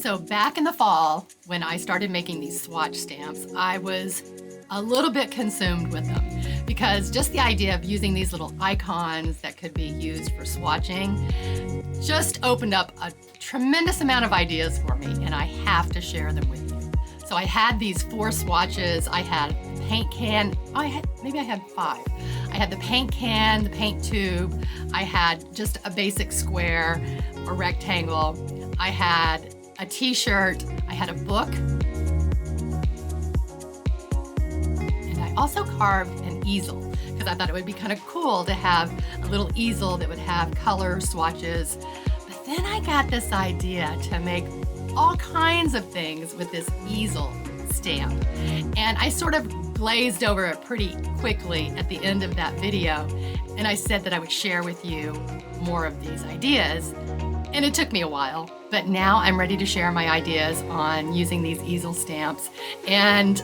So back in the fall, when I started making these swatch stamps, I was a little bit consumed with them because just the idea of using these little icons that could be used for swatching just opened up a tremendous amount of ideas for me, and I have to share them with you. So I had these 4 swatches. I had a paint can. Maybe I had 5. I had the paint can, the paint tube. I had just a basic square or rectangle. I had a t-shirt. I had a book. And I also carved an easel because I thought it would be kind of cool to have a little easel that would have color swatches. But then I got this idea to make all kinds of things with this easel stamp. And I sort of glazed over it pretty quickly at the end of that video. And I said that I would share with you more of these ideas. And it took me a while, but now I'm ready to share my ideas on using these easel stamps. And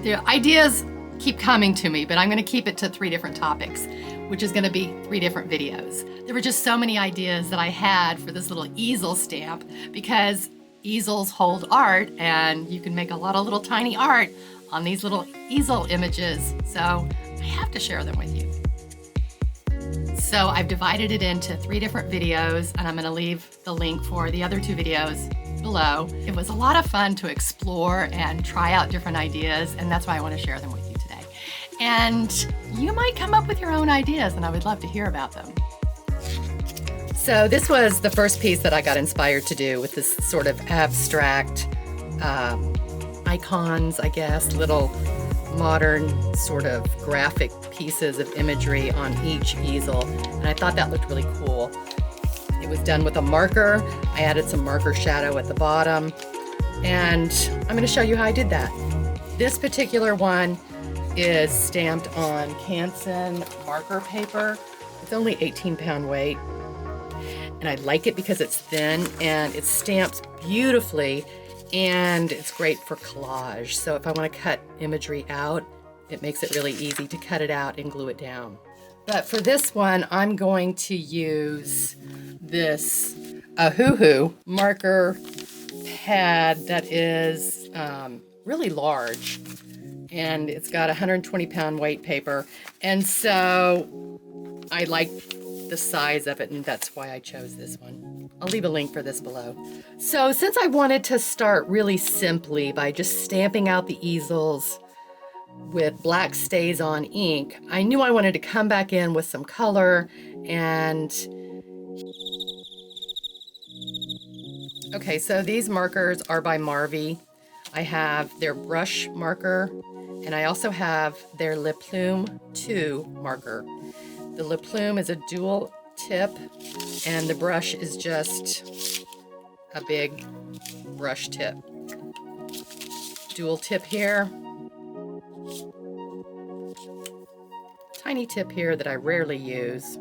the ideas keep coming to me, but I'm going to keep it to 3 different topics, which is going to be 3 different videos. There were just so many ideas that I had for this little easel stamp because easels hold art and you can make a lot of little tiny art on these little easel images. So I have to share them with you. So I've divided it into 3 different videos, and I'm going to leave the link for the other 2 videos below. It was a lot of fun to explore and try out different ideas, and that's why I want to share them with you today. And you might come up with your own ideas, and I would love to hear about them. So this was the first piece that I got inspired to do with this sort of abstract icons, I guess, little modern sort of graphic pieces of imagery on each easel, and I thought that looked really cool. It was done with a marker. I added some marker shadow at the bottom, and I'm going to show you how I did that. This particular one is stamped on Canson marker paper. It's only 18-pound weight, and I like it because it's thin and it stamps beautifully. And it's great for collage. So if I want to cut imagery out, it makes it really easy to cut it out and glue it down. But for this one, I'm going to use this Ahuhu marker pad that is really large. And it's got 120-pound weight paper. And so I like the size of it, and that's why I chose this one. I'll leave a link for this below. So since I wanted to start really simply by just stamping out the easels with black StazOn ink, I knew I wanted to come back in with some color. And okay, so these markers are by Marvy. I have their brush marker, and I also have their Le Plume 2 marker. The Le Plume is a dual tip, and the brush is just a big brush tip. Dual tip here. Tiny tip here that I rarely use.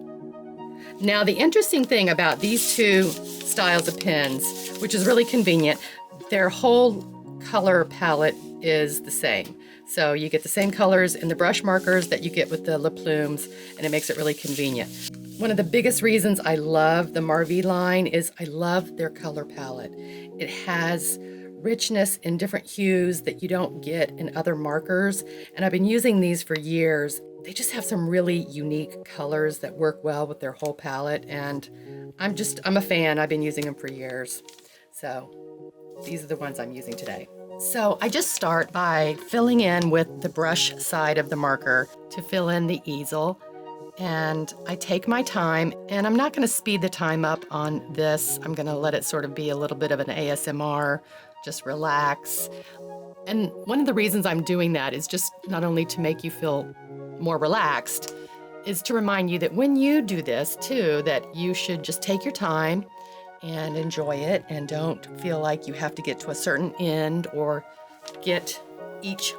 Now, the interesting thing about these 2 styles of pens, which is really convenient, their whole color palette is the same. So you get the same colors in the brush markers that you get with the Le Plumes, and it makes it really convenient. One of the biggest reasons I love the Marvy line is I love their color palette. It has richness in different hues that you don't get in other markers, and I've been using these for years. They just have some really unique colors that work well with their whole palette, and I'm a fan. I've been using them for years. So these are the ones I'm using today. So I just start by filling in with the brush side of the marker to fill in the easel. And I take my time, and I'm not going to speed the time up on this. I'm going to let it sort of be a little bit of an ASMR, just relax. And one of the reasons I'm doing that is just not only to make you feel more relaxed, is to remind you that when you do this too, that you should just take your time and enjoy it, and don't feel like you have to get to a certain end or get each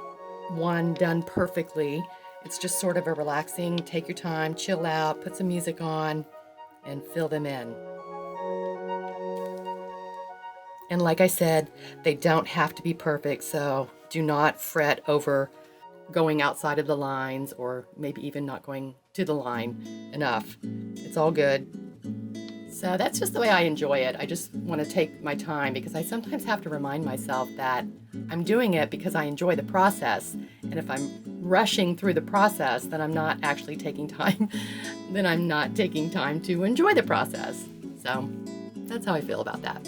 one done perfectly. It's just sort of a relaxing, take your time, chill out, put some music on, and fill them in. And like I said, they don't have to be perfect, so do not fret over going outside of the lines, or maybe even not going to the line enough. It's all good. So that's just the way I enjoy it. I just want to take my time because I sometimes have to remind myself that I'm doing it because I enjoy the process. And if I'm rushing through the process, then I'm not actually taking time. Then I'm not taking time to enjoy the process. So that's how I feel about that.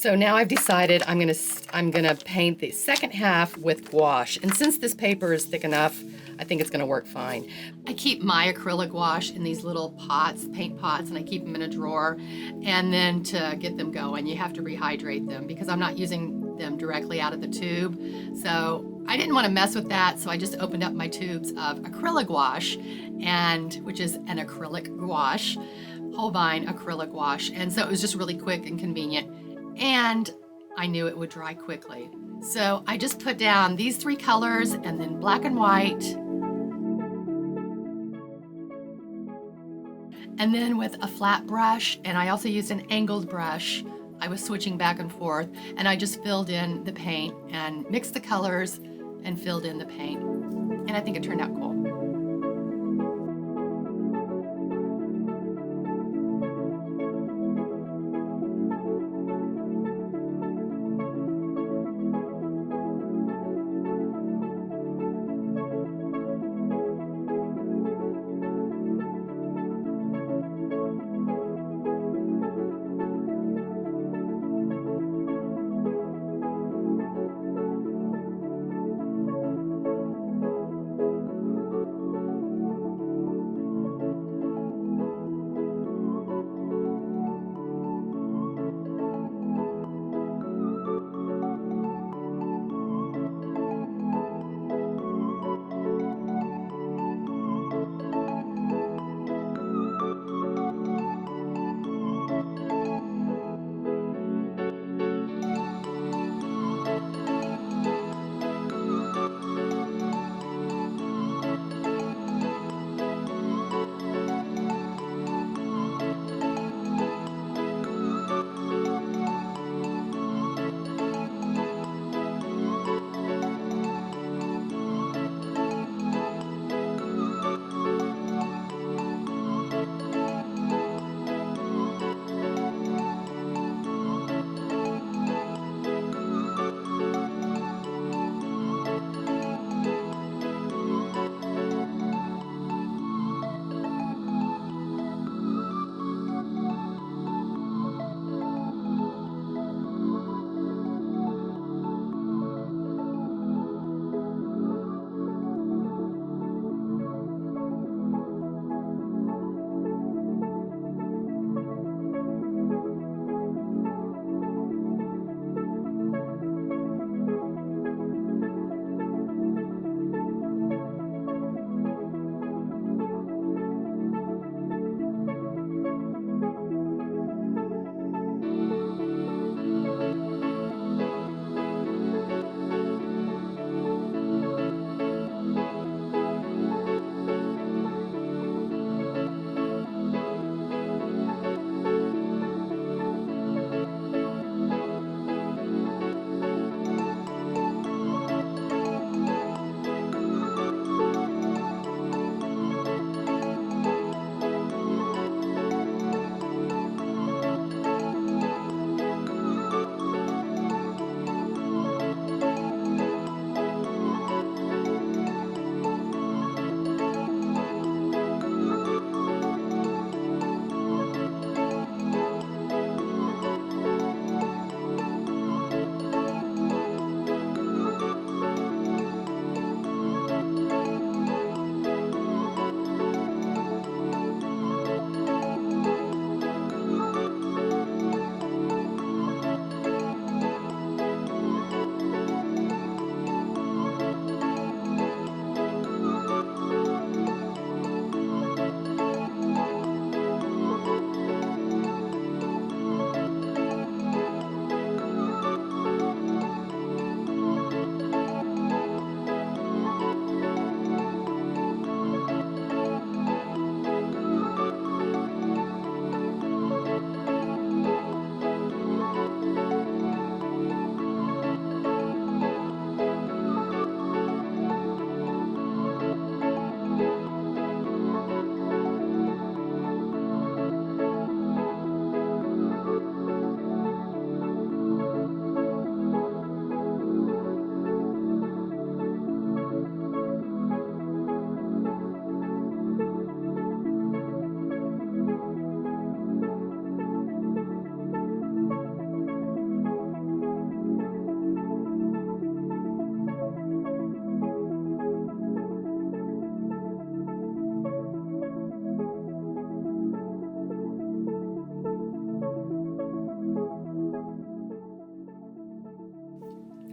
So now I've decided I'm gonna paint the second half with gouache. And since this paper is thick enough, I think it's gonna work fine. I keep my acrylic gouache in these little pots, paint pots, and I keep them in a drawer. And then to get them going, you have to rehydrate them because I'm not using them directly out of the tube. So I didn't want to mess with that, so I just opened up my tubes of acrylic gouache, which is an acrylic gouache, Holbein acrylic gouache. And so it was just really quick and convenient. And I knew it would dry quickly. So I just put down these three colors and then black and white. And then with a flat brush, and I also used an angled brush, I was switching back and forth, and I just filled in the paint and mixed the colors and filled in the paint. And I think it turned out cool.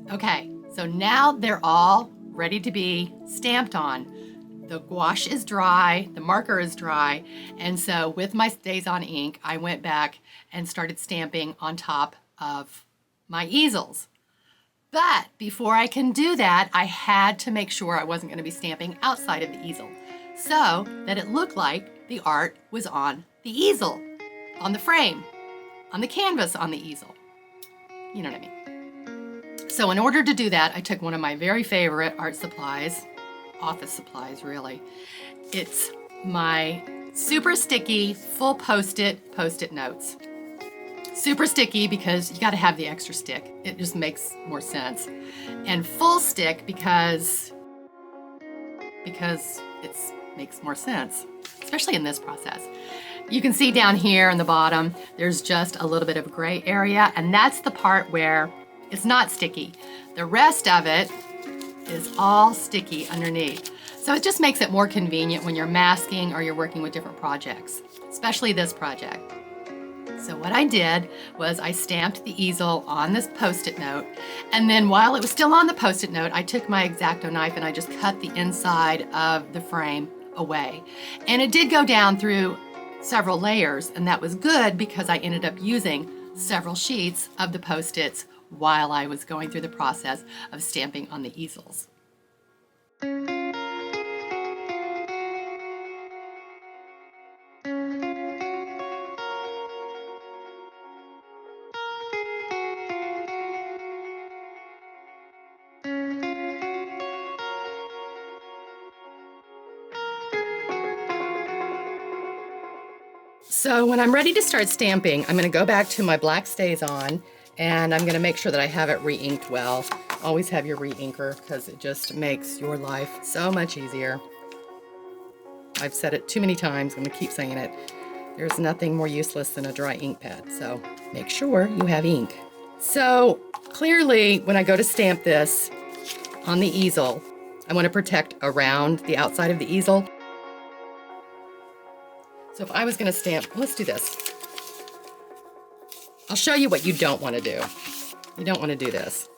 Okay, so now they're all ready to be stamped on. The gouache is dry, the marker is dry, and so with my StazOn ink, I went back and started stamping on top of my easels. But before I can do that, I had to make sure I wasn't going to be stamping outside of the easel so that it looked like the art was on the easel, on the frame, on the canvas on the easel. You know what I mean? So in order to do that, I took one of my very favorite art supplies, office supplies really. It's my super sticky full post-it notes. Super sticky because you got to have the extra stick. It just makes more sense. And full stick because it makes more sense, especially in this process. You can see down here in the bottom, there's just a little bit of gray area, and that's the part where it's not sticky. The rest of it is all sticky underneath. So it just makes it more convenient when you're masking or you're working with different projects, especially this project. So what I did was I stamped the easel on this Post-it note, and then while it was still on the Post-it note, I took my X-Acto knife and I just cut the inside of the frame away. And it did go down through several layers, and that was good because I ended up using several sheets of the Post-its while I was going through the process of stamping on the easels. So when I'm ready to start stamping, I'm going to go back to my black StazOn, and I'm going to make sure that I have it re-inked well. Always have your re-inker because it just makes your life so much easier. I've said it too many times, I'm going to keep saying it. There's nothing more useless than a dry ink pad, so make sure you have ink. So clearly, when I go to stamp this on the easel, I want to protect around the outside of the easel. So if I was going to stamp, let's do this. I'll show you what you don't want to do. You don't want to do this.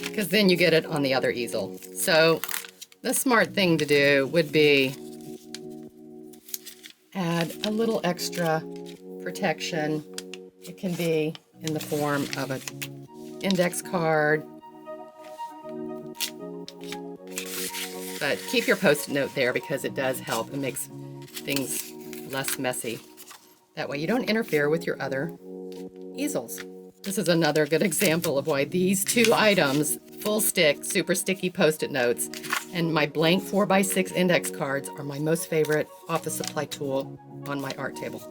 Because then you get it on the other easel. So the smart thing to do would be add a little extra protection. It can be in the form of an index card, but keep your Post-it note there because it does help. It makes things less messy. That way you don't interfere with your other easels. This is another good example of why these two items, full stick, super sticky Post-it notes, and my blank 4x6 index cards are my most favorite office supply tool on my art table.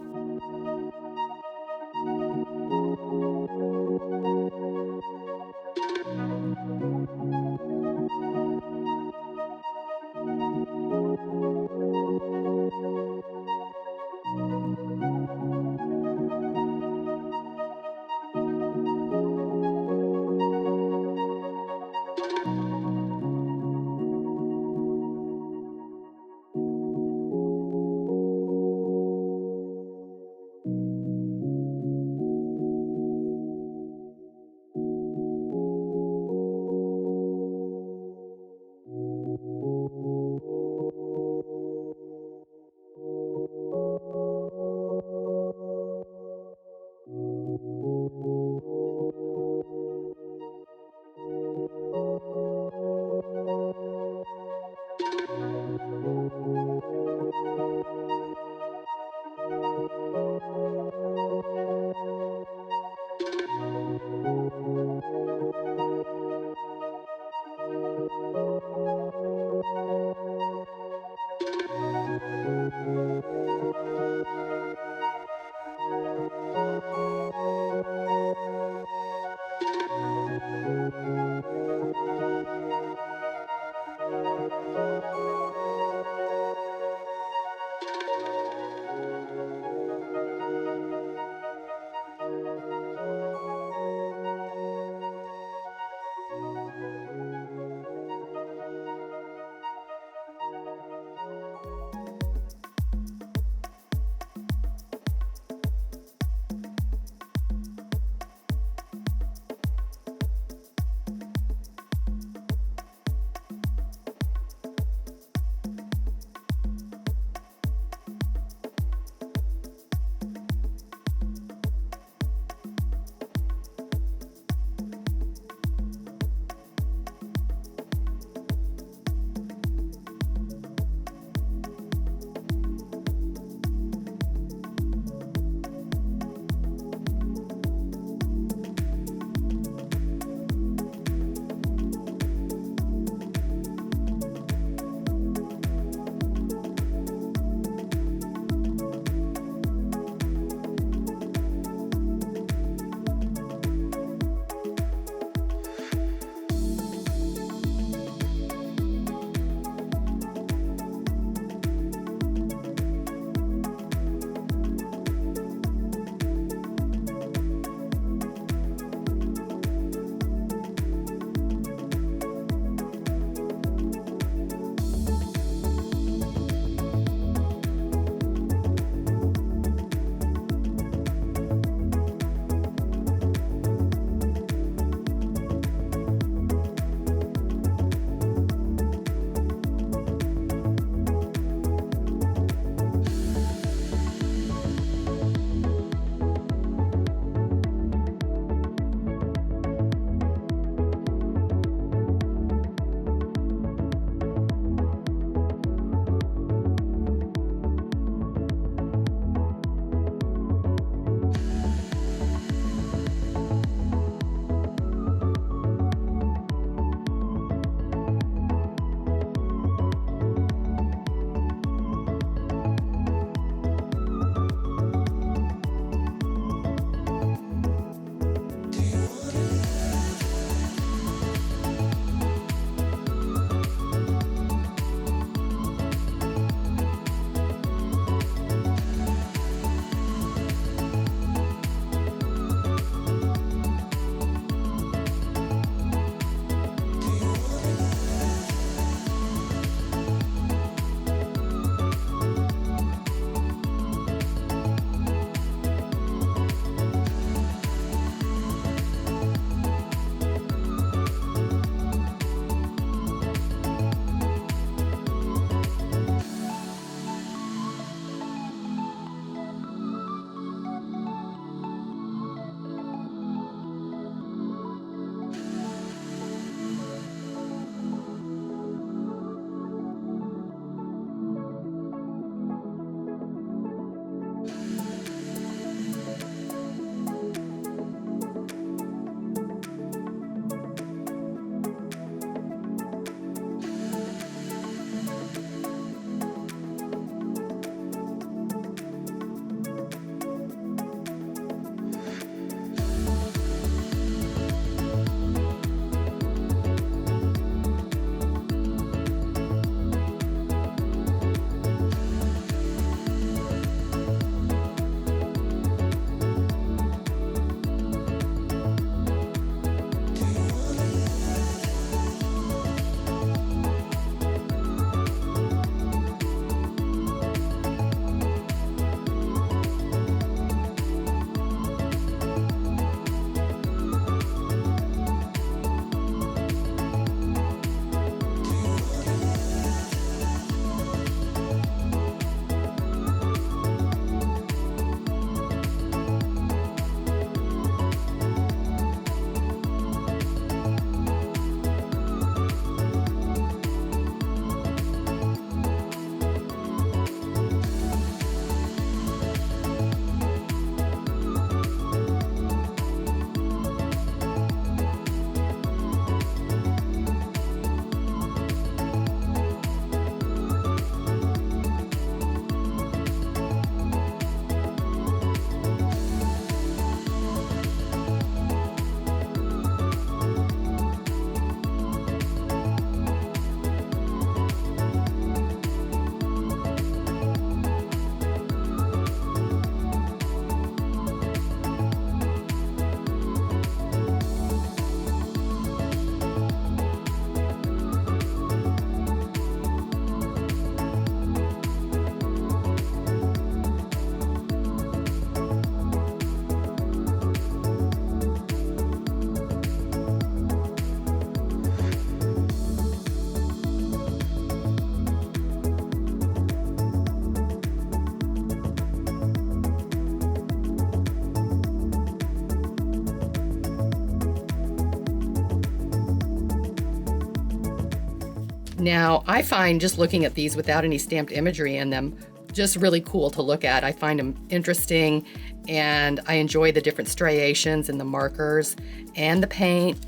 Now, I find just looking at these without any stamped imagery in them just really cool to look at. I find them interesting, and I enjoy the different striations and the markers and the paint.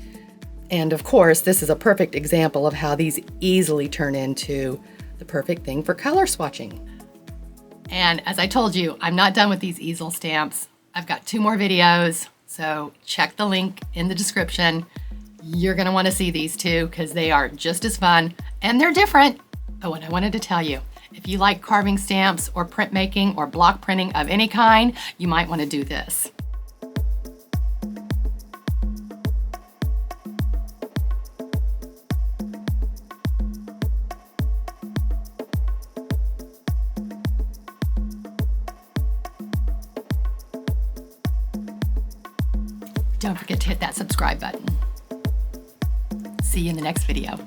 And of course, this is a perfect example of how these easily turn into the perfect thing for color swatching. And as I told you, I'm not done with these easel stamps. I've got 2 more videos, so check the link in the description. You're gonna wanna see these 2 because they are just as fun and they're different. Oh, and I wanted to tell you, if you like carving stamps or printmaking or block printing of any kind, you might wanna do this. Don't forget to hit that subscribe button. See you in the next video.